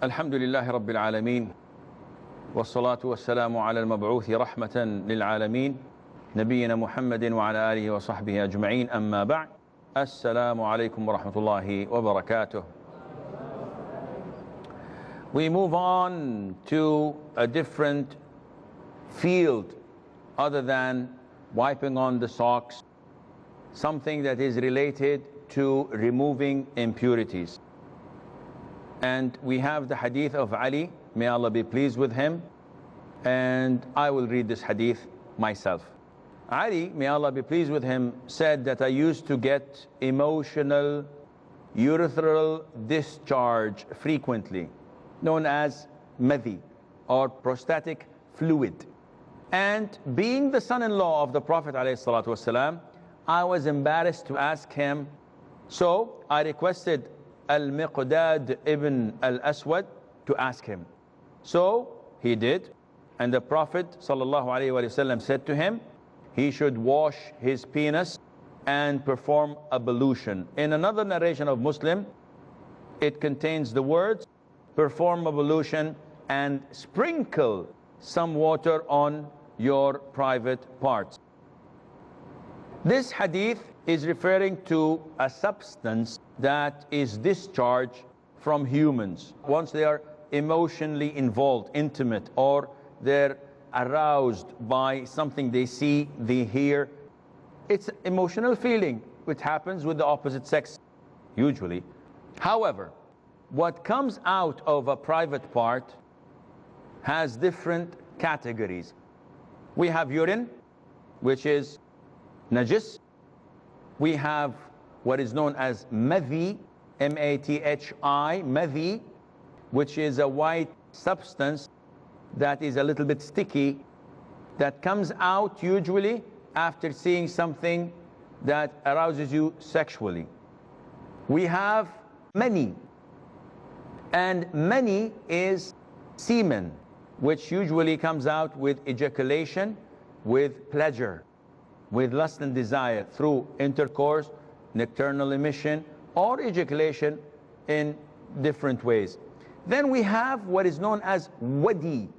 الحمد لله رب العالمين والصلاة والسلام على المبعوث رحمة للعالمين نبينا محمد وعلى آله وصحبه أجمعين أما بعد السلام عليكم ورحمة الله وبركاته. We move on to a different field other than wiping on the socks, something that is related to removing impurities. And we have the hadith of Ali, may Allah be pleased with him, and I will read this hadith myself. Ali, may Allah be pleased with him, said that I used to get emotional urethral discharge frequently, known as madhi or prostatic fluid. And being the son-in-law of the Prophet ﷺ, I was embarrassed to ask him, so I requested Al-Miqdad ibn al-Aswad to ask him. So he did, and the Prophet ﷺ said to him, he should wash his penis and perform ablution. In another narration of Muslim, it contains the words, perform ablution and sprinkle some water on your private parts. This hadith is referring to a substance that is discharged from humans once they are emotionally involved, intimate, or they're aroused by something they see, they hear. It's emotional feeling which happens with the opposite sex usually. However, what comes out of a private part has different categories. We have urine, which is najis. We have what is known as madhi, M-A-T-H-I, madhi, which is a white substance that is a little bit sticky, that comes out usually after seeing something that arouses you sexually. We have mani, and mani is semen, which usually comes out with ejaculation, with pleasure, with lust and desire through intercourse, nocturnal emission, or ejaculation in different ways. Then we have what is known as wadi,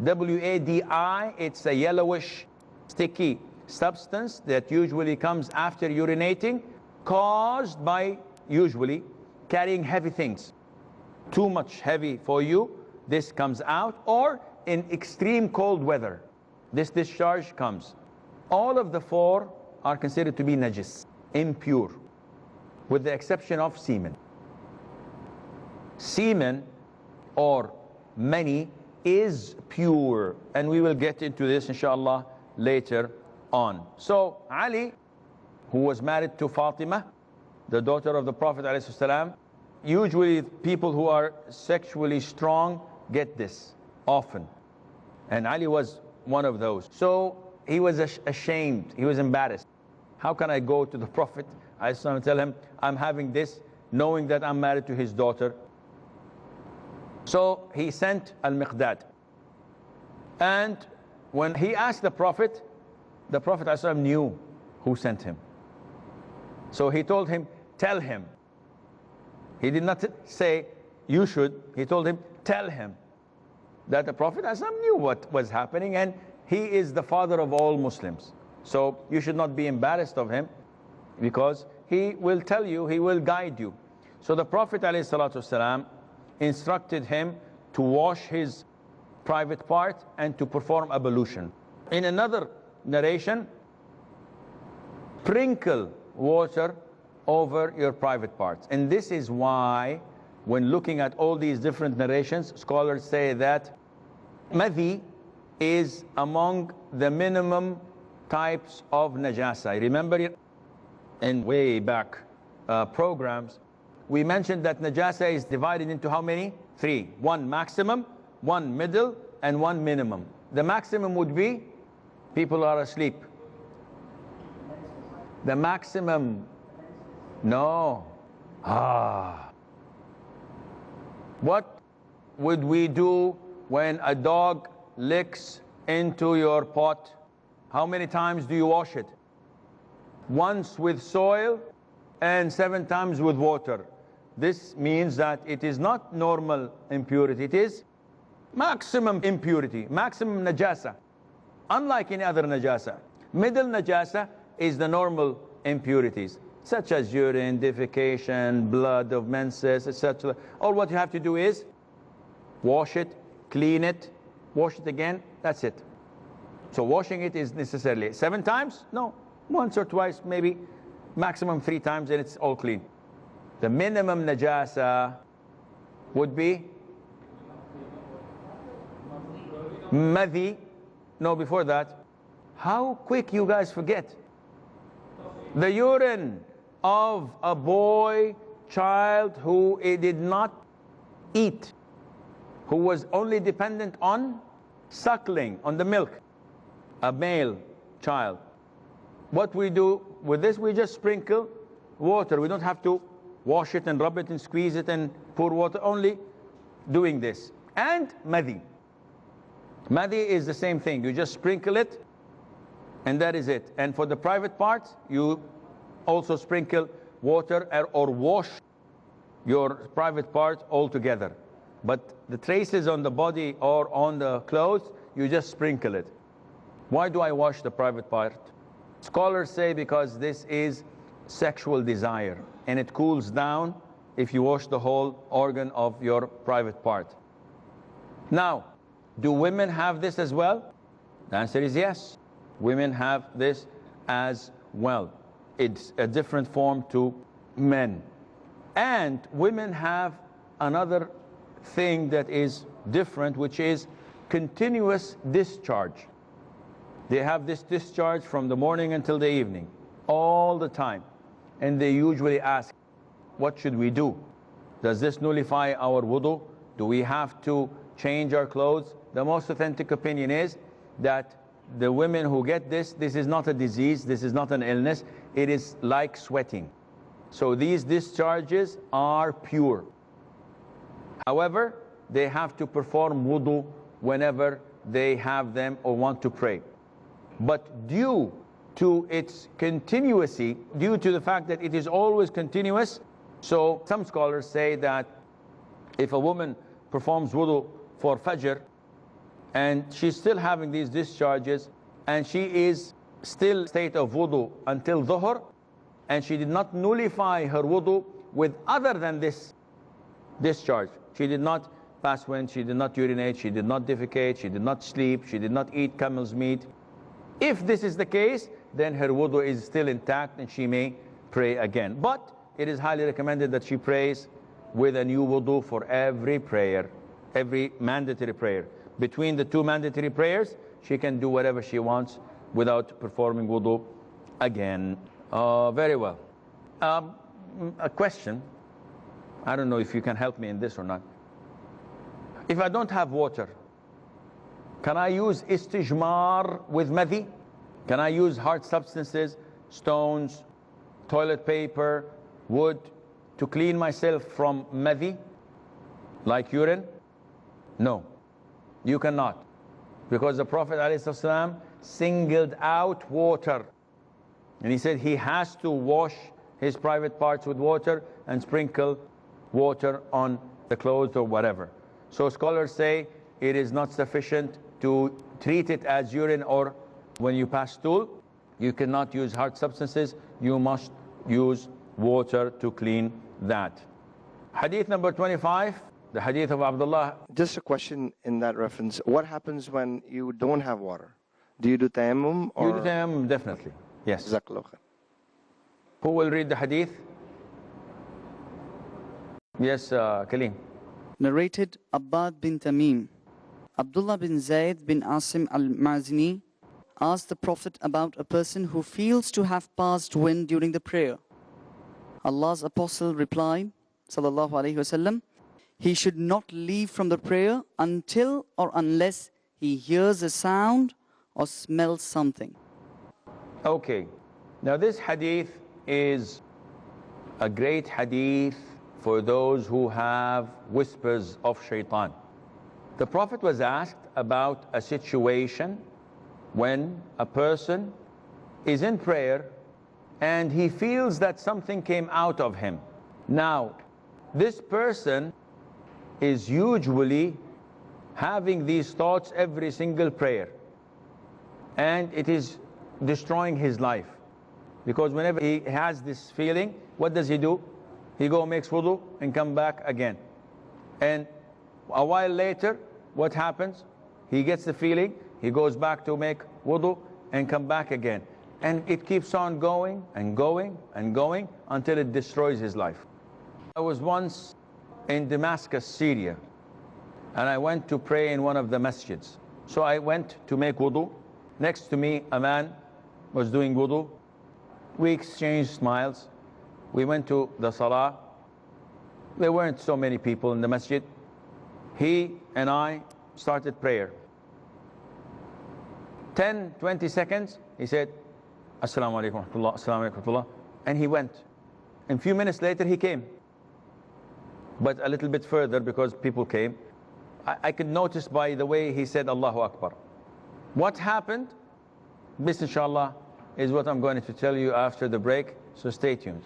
W-A-D-I. It's a yellowish, sticky substance that usually comes after urinating, caused by usually carrying heavy things. Too much heavy for you, this comes out, or in extreme cold weather, this discharge comes. All of the four are considered to be najis, impure, with the exception of semen. Semen or mani is pure, and we will get into this inshallah later on. So Ali, who was married to Fatima, the daughter of the Prophet ﷺ, usually people who are sexually strong get this often, and Ali was one of those. So he was ashamed, he was embarrassed. How can I go to the Prophet ﷺ and tell him I'm having this, knowing that I'm married to his daughter? So he sent Al-Miqdad, and when he asked the Prophet ﷺ knew who sent him. So he told him, tell him. He did not say you should, he told him, tell him that the Prophet ﷺ knew what was happening, and he is the father of all Muslims. So you should not be embarrassed of him, because he will tell you, he will guide you. So the Prophet ﷺ instructed him to wash his private part and to perform ablution. In another narration, sprinkle water over your private parts. And this is why, when looking at all these different narrations, scholars say that madhi is among the minimum types of najasa. Remember in way back programs, we mentioned that najasa is divided into how many? Three. One maximum, one middle, and one minimum. The maximum would be, people are asleep. The maximum, no. What would we do when a dog licks into your pot? How many times do you wash it? Once with soil and 7 times with water. this means that it is not normal impurity, it is maximum impurity, maximum najasa. Unlike any other najasa. Middle najasa is the normal impurities, such as urine, defecation, blood of menses, etc. All what you have to do is wash it, clean it, wash it again, that's it. So washing it is necessarily 7 times? No, once or twice, maybe maximum 3 times, and it's all clean. The minimum najasa would be madhi. No, before that. How quick you guys forget. The urine of a boy, child who did not eat, who was only dependent on suckling, on the milk, a male child. What we do with this, we just sprinkle water. We don't have to wash it and rub it and squeeze it and pour water, only doing this. And madhi. Madhi is the same thing. You just sprinkle it and that is it. And for the private parts, you also sprinkle water or wash your private parts altogether. But the traces on the body or on the clothes, you just sprinkle it. Why do I wash the private part? Scholars say because this is sexual desire and it cools down if you wash the whole organ of your private part. Now, do women have this as well? The answer is yes. Women have this as well. It's a different form to men. And women have another thing that is different, which is continuous discharge. They have this discharge from the morning until the evening, all the time. And they usually ask, what should we do? Does this nullify our wudu? Do we have to change our clothes? The most authentic opinion is that the women who get this is not a disease, this is not an illness, it is like sweating. So these discharges are pure. However, they have to perform wudu whenever they have them or want to pray. But due to its continuity, due to the fact that it is always continuous, so some scholars say that if a woman performs wudu for Fajr and she's still having these discharges and she is still in state of wudu until Dhuhr and she did not nullify her wudu with other than this discharge, she did not pass wind, she did not urinate, she did not defecate, she did not sleep, she did not eat camel's meat. If this is the case, then her wudu is still intact and she may pray again. But it is highly recommended that she prays with a new wudu for every prayer, every mandatory prayer. Between the 2 mandatory prayers, she can do whatever she wants without performing wudu again. Very well. A question. I don't know if you can help me in this or not. If I don't have water, can I use istijmar with madhi? Can I use hard substances, stones, toilet paper, wood, to clean myself from madhi, like urine? No, you cannot. Because the Prophet ﷺ singled out water. And he said he has to wash his private parts with water and sprinkle water on the clothes or whatever. So scholars say it is not sufficient to treat it as urine, or when you pass stool, you cannot use hard substances, you must use water to clean that. Hadith number 25, the hadith of Abdullah. Just a question in that reference. What happens when you don't have water? Do you do tayammum? Or? You do tayammum, definitely. Yes. Jazakallah khair. Who will read the hadith? Yes, Kaleem. Narrated Abbad bin Tamim. Abdullah bin Zayd bin Aseem Al asked the Prophet about a person who feels to have passed wind during the prayer. Allah's Apostle replied, Sallallahu Alaihi Wasallam, he should not leave from the prayer until or unless he hears a sound or smells something. Okay, now this hadith is a great hadith for those who have whispers of shaitan. The Prophet was asked about a situation when a person is in prayer and he feels that something came out of him. Now, This person is usually having these thoughts every single prayer, and it is destroying his life. Because whenever he has this feeling, what does he do? He makes wudu and come back again. And a while later, what happens? He gets the feeling, he goes back to make wudu and come back again. And it keeps on going and going and going until it destroys his life. I was once in Damascus, Syria, and I went to pray in one of the masjids. So I went to make wudu. Next to me, a man was doing wudu. We exchanged smiles. We went to the salah. There weren't so many people in the masjid. He and I started prayer. 10, 20 seconds, he said, Assalamu alaikum wa rahmatullah, Assalamu alaikum wa rahmatullah, and he went. And a few minutes later, he came. But a little bit further, because people came, I could notice by the way he said, Allahu Akbar. What happened? This, inshallah, is what I'm going to tell you after the break, so stay tuned.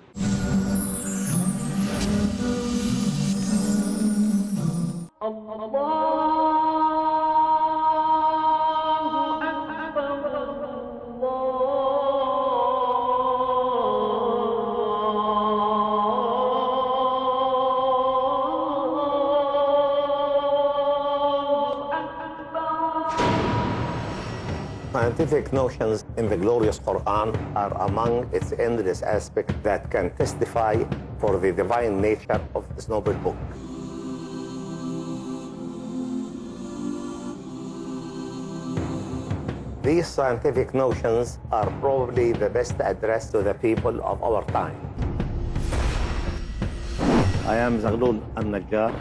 Scientific notions in the glorious Quran are among its endless aspects that can testify for the divine nature of this noble book. These scientific notions are probably the best addressed to the people of our time. I am Ullal Al-Najjar.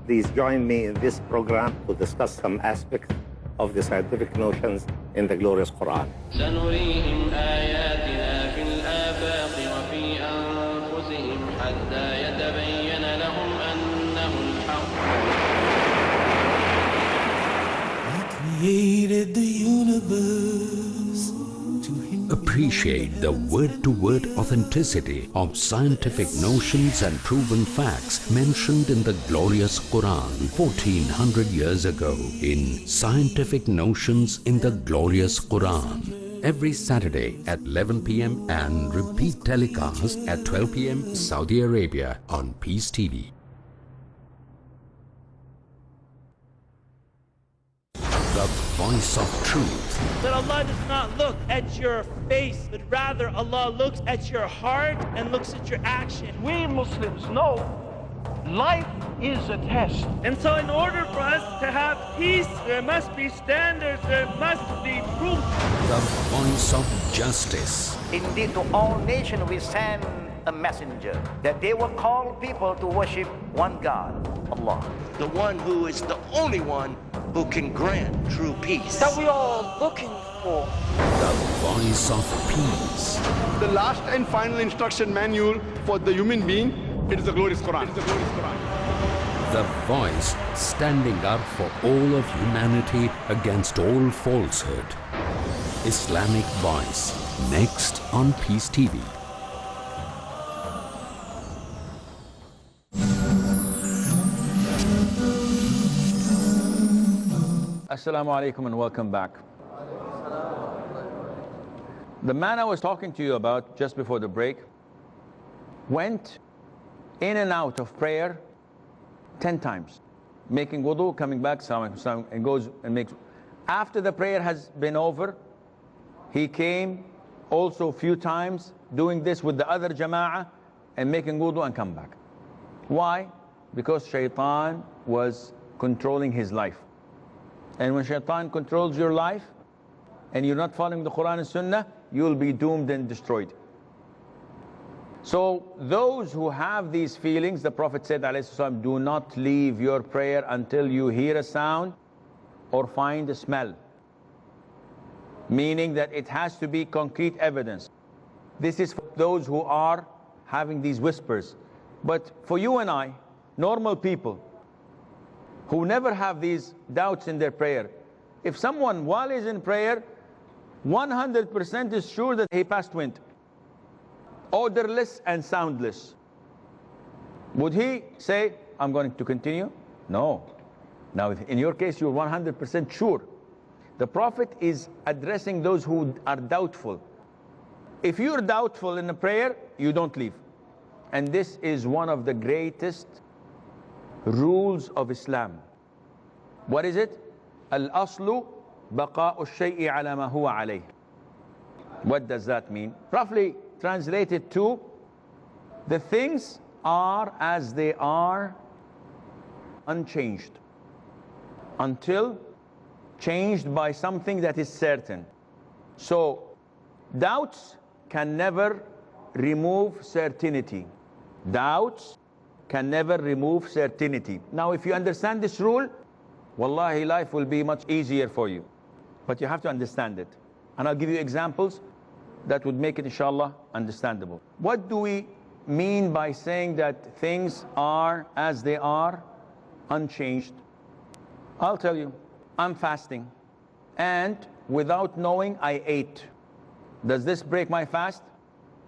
Please join me in this program to discuss some aspects of the scientific notions in the glorious Quran. سنريهم آياتنا في الآفاق وفي أنفسهم حتى يتبين لهم أنه الحق. He created the universe to appreciate the word-to-word authenticity of scientific notions and proven facts mentioned in the glorious Quran 1400 years ago in Scientific Notions in the Glorious Quran. Every Saturday at 11 p.m. and repeat telecast at 12 p.m. Saudi Arabia on Peace TV. The voice of truth. That Allah does not look at your face, but rather Allah looks at your heart and looks at your action. We Muslims know life is a test. And so in order for us to have peace, there must be standards, there must be proof. The voice of justice. Indeed, to all nations we send a messenger, that they will call people to worship one God, Allah. The one who is the only one who can grant true peace. That we are looking for. The voice of peace. The last and final instruction manual for the human being, it is the glorious Quran. The voice standing up for all of humanity against all falsehood. Islamic Voice, next on Peace TV. Assalamu alaikum and welcome back. The man I was talking to you about just before the break went in and out of prayer 10 times, making wudu, coming back, and goes and makes. After the prayer has been over, he came also a few times doing this with the other jama'ah and making wudu and come back. Why? Because shaitan was controlling his life. And when shaitan controls your life and you're not following the Quran and Sunnah, you'll be doomed and destroyed. So those who have these feelings, the Prophet said, ﷺ, do not leave your prayer until you hear a sound or find a smell. Meaning that it has to be concrete evidence. This is for those who are having these whispers. But for you and I, normal people, who never have these doubts in their prayer, if someone while he's in prayer 100% is sure that he passed wind, odorless and soundless. Would he say, I'm going to continue? No. Now, in your case, you're 100% sure. The Prophet is addressing those who are doubtful. If you're doubtful in the prayer, you don't leave. And this is one of the greatest rules of Islam. What is it? Al-aslu baqa'u ash-shay'i ala ma huwa alayh. What does that mean? Roughly translated to, the things are as they are, unchanged, until changed by something that is certain. So doubts can never remove certainty. Doubts can never remove certainty. Now, if you understand this rule, wallahi, life will be much easier for you. But you have to understand it. And I'll give you examples that would make it, inshallah, understandable. What do we mean by saying that things are as they are, unchanged? I'll tell you. I'm fasting, and without knowing, I ate. Does this break my fast?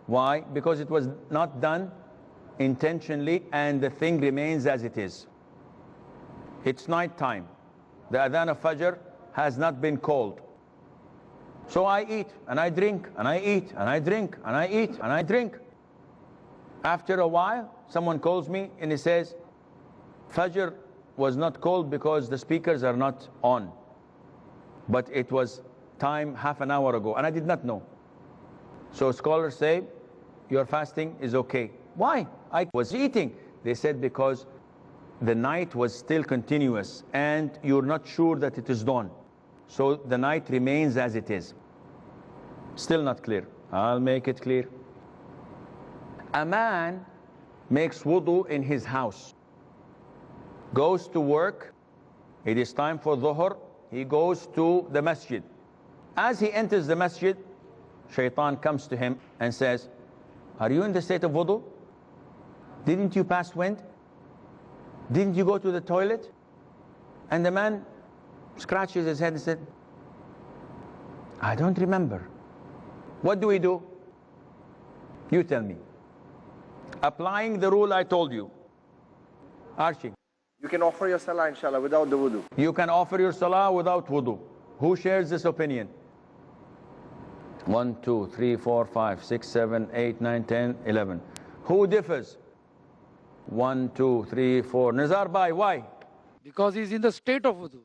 Why? Because it was not done intentionally, and the thing remains as it is. It's night time. The adhan of Fajr has not been called. So I eat, and I drink, and I eat, and I drink, and I eat, and I drink. After a while, someone calls me, and he says, Fajr was not called because the speakers are not on. But it was time half an hour ago, and I did not know. So scholars say, your fasting is okay. Why? I was eating. They said because the night was still continuous, and you're not sure that it is dawn. So the night remains as it is. Still not clear. I'll make it clear. A man makes wudu in his house, goes to work, it is time for dhuhr, he goes to the masjid. As he enters the masjid, shaitan comes to him and says, are you in the state of wudu? Didn't you pass wind? Didn't you go to the toilet? And the man scratches his head and said, I don't remember. What do we do? You tell me. Applying the rule I told you. Archie. You can offer your salah, inshallah, without the wudu. You can offer your salah without wudu. Who shares this opinion? 1, 2, 3, 4, 5, 6, 7, 8, 9, 10, 11. Who differs? 1, 2, 3, 4. Nizar Bhai, why? Because he's in the state of wudu.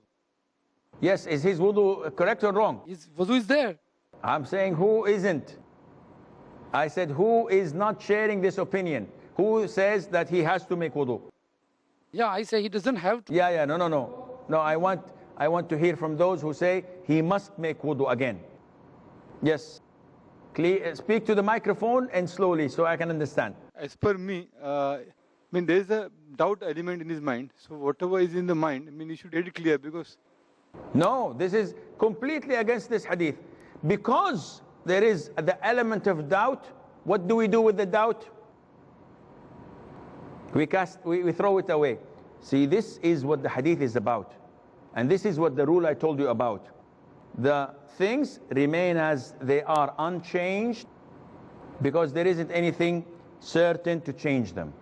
Yes, is his wudu correct or wrong? His wudu is there. I'm saying who isn't. I said who is not sharing this opinion? Who says that he has to make wudu? Yeah, I say he doesn't have to. Yeah, no, I want to hear from those who say he must make wudu again. Yes. Speak to the microphone and slowly so I can understand. As per me, there is a doubt element in his mind. So whatever is in the mind, you should get it clear, because... No, this is completely against this hadith. Because there is the element of doubt, what do we do with the doubt? We throw it away. See, this is what the hadith is about. And this is what the rule I told you about. The things remain as they are, unchanged, because there isn't anything certain to change them.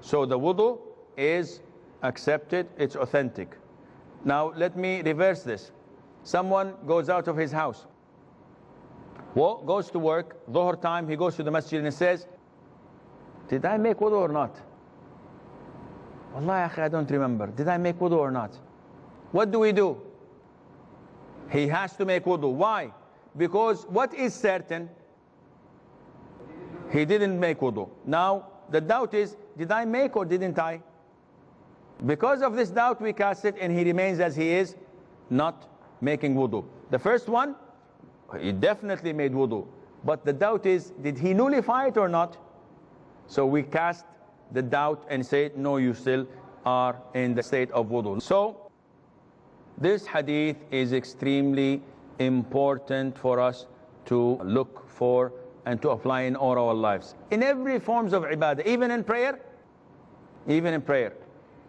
So the wudu is accepted, it's authentic. Now let me reverse this. Someone goes out of his house, goes to work, dhuhr time, he goes to the masjid and he says, did I make wudu or not? Wallahi, I don't remember. Did I make wudu or not? What do? He has to make wudu. Why? Because what is certain? He didn't make wudu. Now, the doubt is, did I make or didn't I? Because of this doubt, we cast it, and he remains as he is, not making wudu. The first one, he definitely made wudu. But the doubt is, did he nullify it or not? So we cast the doubt and say, no, you still are in the state of wudu. So this hadith is extremely important for us to look for and to apply in all our lives. In every forms of ibadah, even in prayer.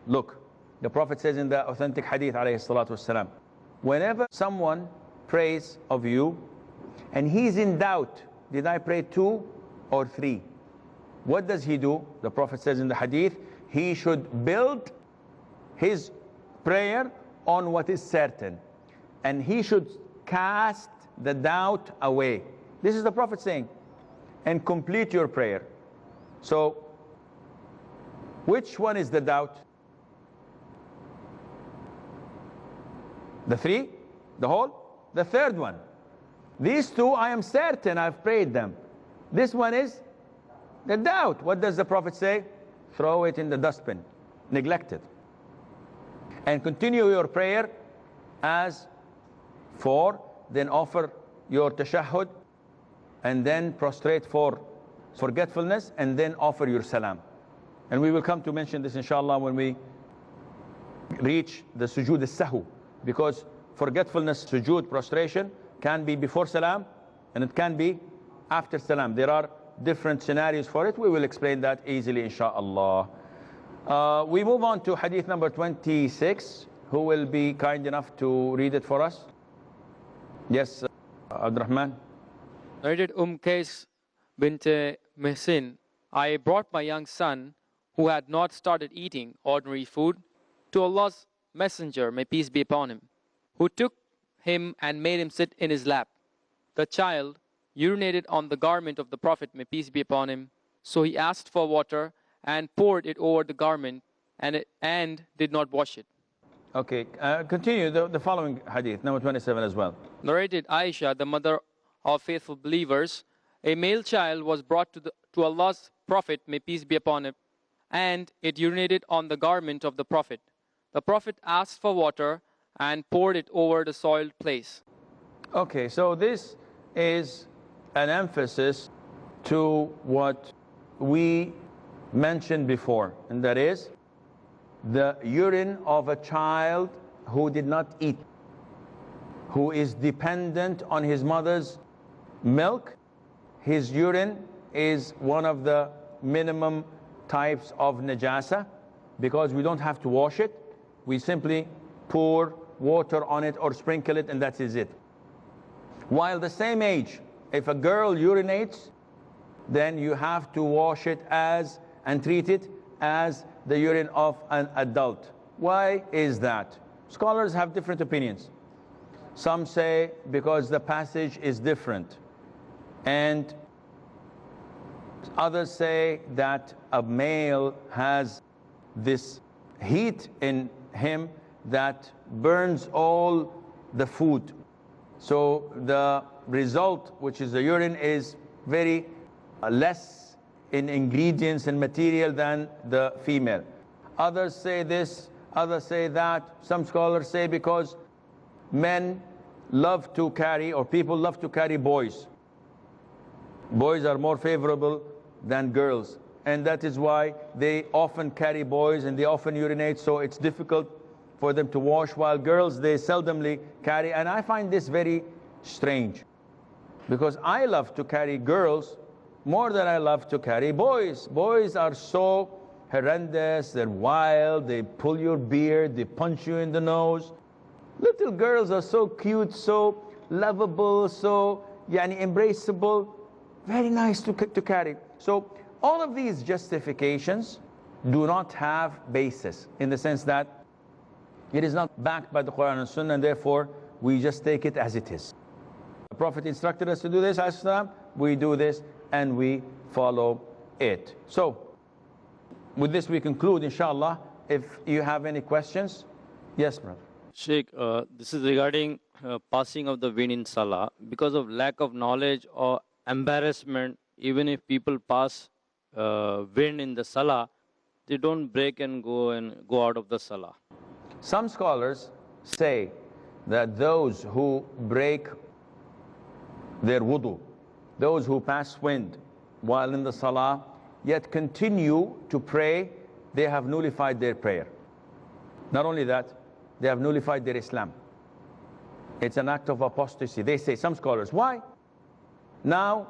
Look, the Prophet says in the authentic hadith, alayhi salatu wasalam, whenever someone prays of you and he's in doubt, did I pray 2 or 3? what does he do? The Prophet says in the hadith, he should build his prayer on what is certain, and he should cast the doubt away. This is the Prophet saying, and complete your prayer. So, which one is the doubt? The three? The whole? The third one. These two, I am certain I've prayed them. This one is the doubt. What does the Prophet say? Throw it in the dustbin. Neglect it. And continue your prayer as for, then offer your tashahhud, and then prostrate for forgetfulness, and then offer your salam. And we will come to mention this inshallah when we reach the sujood as-sahw, because forgetfulness, sujood, prostration can be before salam and it can be after salam. There are different scenarios for it. We will explain that easily inshallah. We move on to hadith number 26. Who will be kind enough to read it for us? Yes, Abdurrahman. Narrated Qais bint Mihsin, I brought my young son, who had not started eating ordinary food, to Allah's Messenger, may peace be upon him, who took him and made him sit in his lap. The child urinated on the garment of the Prophet, may peace be upon him, so he asked for water and poured it over the garment and did not wash it. Okay, continue the following hadith, number 27 as well. Narrated Aisha, the mother of faithful believers, a male child was brought to Allah's Prophet, may peace be upon him, and it urinated on the garment of the Prophet. The Prophet asked for water and poured it over the soiled place. Okay, so this is an emphasis to what we mentioned before, and that is the urine of a child who did not eat, who is dependent on his mother's milk. His urine is one of the minimum types of najasa, because we don't have to wash it. We simply pour water on it or sprinkle it, and that is it. While the same age, if a girl urinates, then you have to wash it and treat it as the urine of an adult. Why is that? Scholars have different opinions. Some say because the passage is different, and others say that a male has this heat in him that burns all the food. So the result, which is the urine, is very less in ingredients and material than the female. Others say this, others say that. Some scholars say because men love to carry, or people love to carry boys. Boys are more favorable than girls, and that is why they often carry boys and they often urinate, so it's difficult for them to wash, while girls, they seldomly carry. And I find this very strange, because I love to carry girls more than I love to carry boys. Boys are so horrendous, they're wild, they pull your beard, they punch you in the nose. Little girls are so cute, so lovable, so embraceable, very nice to carry. So all of these justifications do not have basis, in the sense that it is not backed by the Quran and Sunnah, and therefore we just take it as it is. The Prophet instructed us to do this, we do this, and we follow it. So with this we conclude, inshallah. If you have any questions. Yes, brother. Sheikh, this is regarding passing of the wind in Salah. Because of lack of knowledge or embarrassment, even if people pass wind in the Salah, they don't break and go out of the Salah. Some scholars say that those who break their wudu, those who pass wind while in the Salah, yet continue to pray, they have nullified their prayer. Not only that, they have nullified their Islam. It's an act of apostasy. They say, some scholars. Why? Now,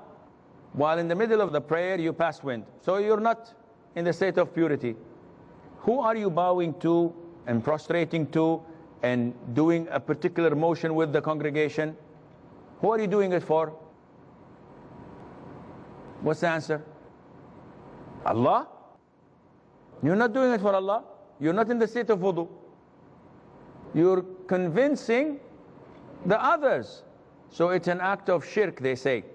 while in the middle of the prayer, you pass wind. So you're not in the state of purity. Who are you bowing to and prostrating to and doing a particular motion with the congregation? Who are you doing it for? What's the answer? Allah? You're not doing it for Allah. You're not in the state of wudu. You're convincing the others. So it's an act of shirk, they say,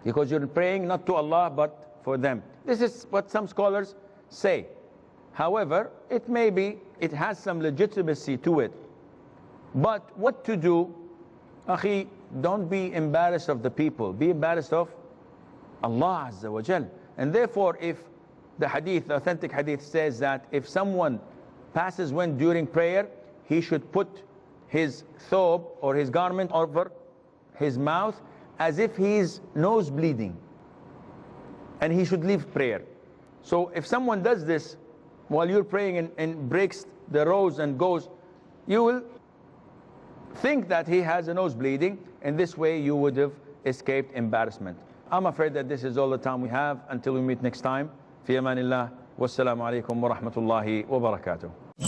because you're praying not to Allah but for them. This is what some scholars say. However, it has some legitimacy to it. But what to do? Akhi, don't be embarrassed of the people. Be embarrassed of Allah Azza wa Jal. And therefore, if the hadith, the authentic hadith says that if someone passes wind during prayer, he should put his thobe or his garment over his mouth as if he's nose bleeding, and he should leave prayer. So if someone does this while you're praying and breaks the rose and goes, you will think that he has a nose bleeding, and this way you would have escaped embarrassment. I'm afraid that this is all the time we have. Until we meet next time, fi amanillah, wassalamu alaikum wa rahmatullahi wa barakatuh.